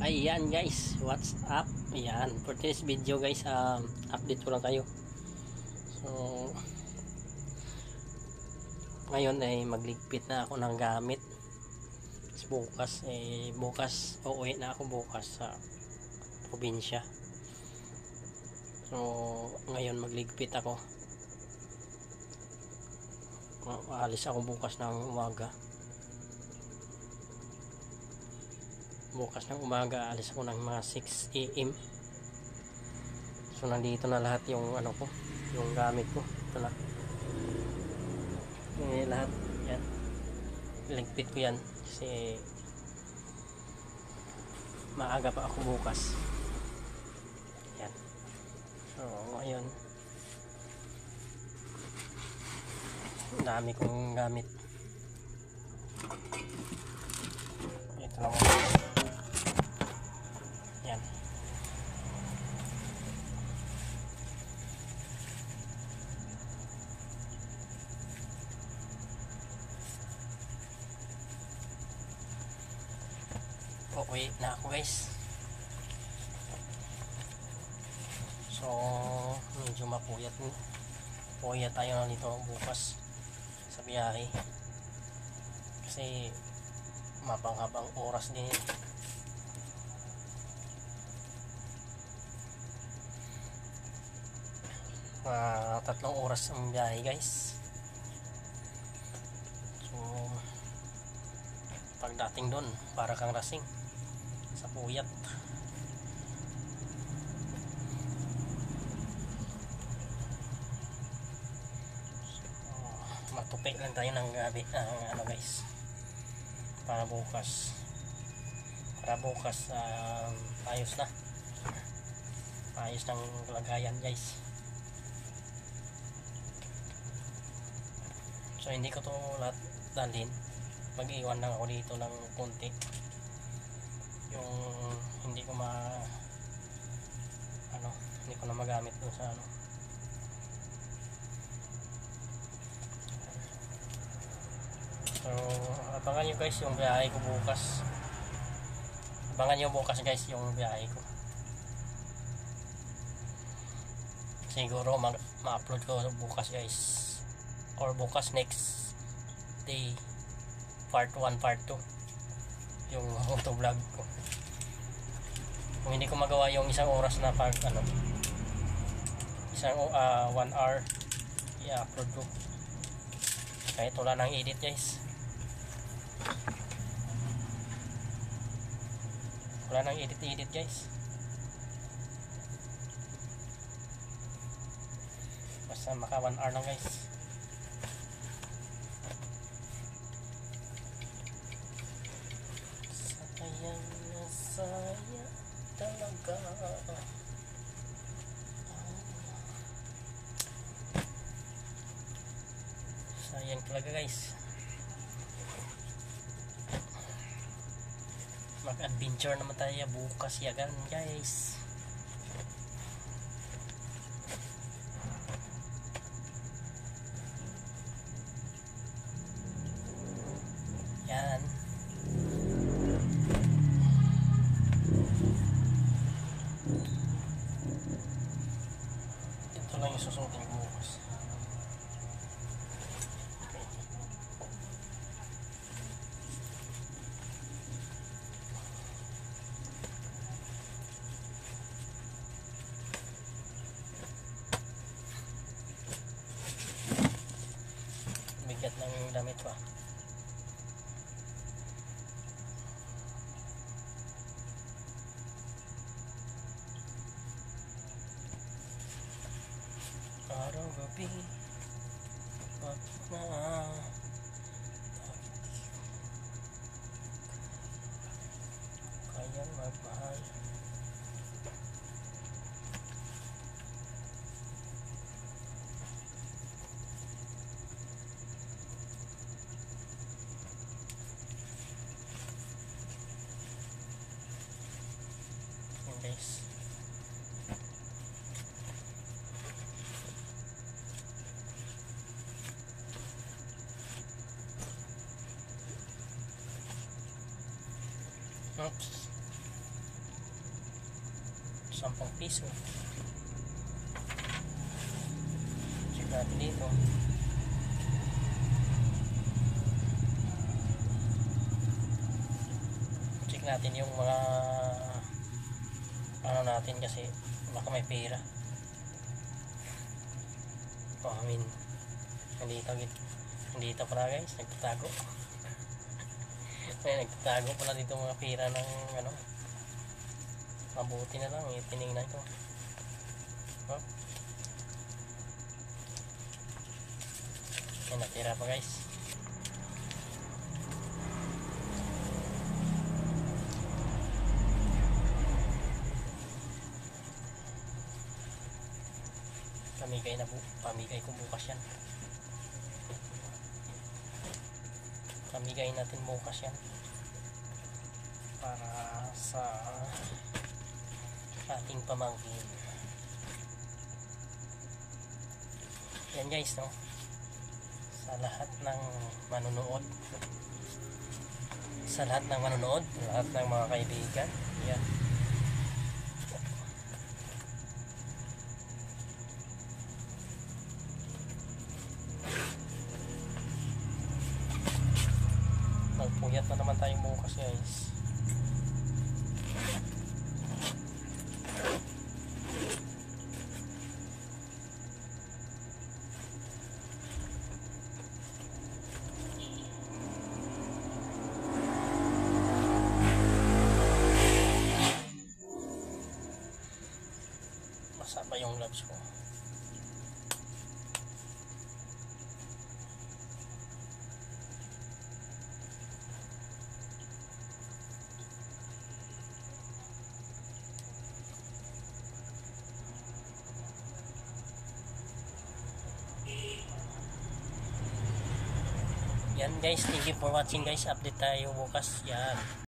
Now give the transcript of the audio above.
Ayan guys, what's up? Ayan, for today's video guys, update ko lang kayo. So ngayon ay magligpit na ako ng gamit. Bukas uuwi na ako bukas sa probinsya. So ngayon magligpit ako. Aalis ako bukas ng umaga. Alis ako ng mga 6 AM. So nandito na lahat yung yung gamit ko. Ito na. Lahat yan. Ligpit ko yan kasi maaga pa ako bukas. Yan. So ngayon dami kong gamit. Ito lang. Yan. Uuwi na ako guys. So medyo mapuyat tayo na dito bukas sa biyahe kasi mabang-habang oras din. Mga 3 oras ang biyahe guys. So pagdating doon para kang lasing sa puyat. So, matupik lang tayo ng gabi guys para bukas ayos ng lagayan guys. So hindi ko to lahat dalhin, mag-iwan lang ako dito ng konti yung hindi ko na magamit dun sa So abangan nyo guys yung biyahe ko bukas. Yung biyahe ko. Siguro ma-upload ko bukas guys, or bukas next day, part 1 part 2 yung motovlog ko. Kung hindi ko magawa yung 1 oras na 1 hour i-upload ko, kahit wala nang edit guys, basta maka 1 hour lang guys. Sayang talaga. Sayang talaga guys. Mag-adventure naman tayo bukas yagan guys. Yan. Ito lang yung susukin ko bukas. Bigat ng damit pa. Araw-gabi bakit na kayang magmahal. Yan guys. Oops. 10 piso. Check natin dito. Check natin yung mga ano natin kasi baka may pera. Oh, I mean, nandito pala guys, nagtatago. May nagtatago pala dito mga pera ng ano. Mabuti na lang, tinignan ko. Oh. May natira pa guys. Pamigay ko bukas yan. Pamigay natin bukas yan para sa ating pamangkin. Yan guys, no, sa lahat ng manonood, lahat ng mga kaibigan, yan. Magpuyat na naman tayo bukas guys. Basa pa yung gloves ko. Yan guys, thank you for watching guys. Update tayo bukas. Yan.